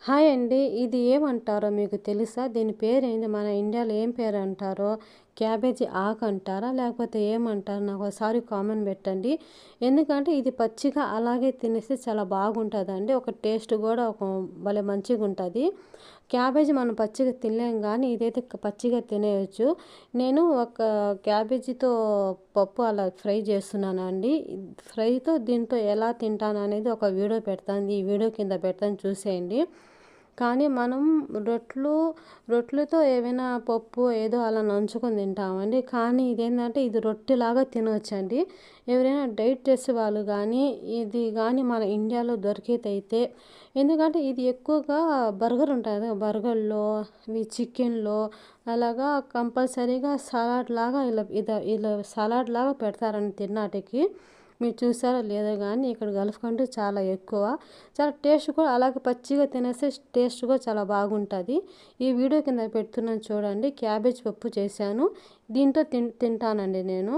Hi అండి. ఇది ఏమంటారో మీకు తెలుసా? దీని పేరేంది? మన ఇండియాలో ఏం పేరంటారో? క్యాబేజీ ఆకు అంటారా? లేకపోతే ఏమంటారు? నాకోసారి కామెంట్ పెట్టండి. ఎందుకంటే ఇది పచ్చిగా అలాగే తినేస్తే చాలా బాగుంటదండి. ఒక టేస్ట్ గూడా భలే మంచిగుంటది. క్యాబేజీ మనం పచ్చిగా తినలేం గానీ, ఇదైతే పచ్చిగా తినేయొచ్చు. నేను ఒక క్యాబేజీతో పప్పు అలా ఫ్రై చేస్తున్నానండి. ఫ్రైతో దీంతో ఎలా తింటాననేది ఒక వీడియో పెడతాను. ఈ వీడియో కింద పెడతాను చూసేయండి. కానీ మనం రొట్టెలతో ఏవైనా పప్పు ఏదో అలా నంచుకొని తింటామండి. కానీ ఇదేంటంటే ఇది రొట్టెలాగా తినొచ్చండి. ఎవరైనా డైట్ చేసే వాళ్ళు కానీ ఇది కానీ మన ఇండియాలో దొరికేదైతే, ఎందుకంటే ఇది ఎక్కువగా బర్గర్ ఉంటుంది కదా, బర్గర్‌లో ఈ చికెన్‌లో అలాగా కంపల్సరీగా సలాడ్ లాగా ఇలా సలాడ్ లాగా పెడతారండి తిన్నాటికి. మీరు చూసారో లేదో గానీ ఇక్కడ గల్ఫ్ కంట్రీ చాలా ఎక్కువ. చాలా టేస్ట్ కూడా అలాగే పచ్చిగా తినేస్తే టేస్ట్ కూడా చాలా బాగుంటుంది. ఈ వీడియో కింద పెడుతున్నాను చూడండి. క్యాబేజ్ పప్పు చేశాను. దీంతో తింటానండి నేను.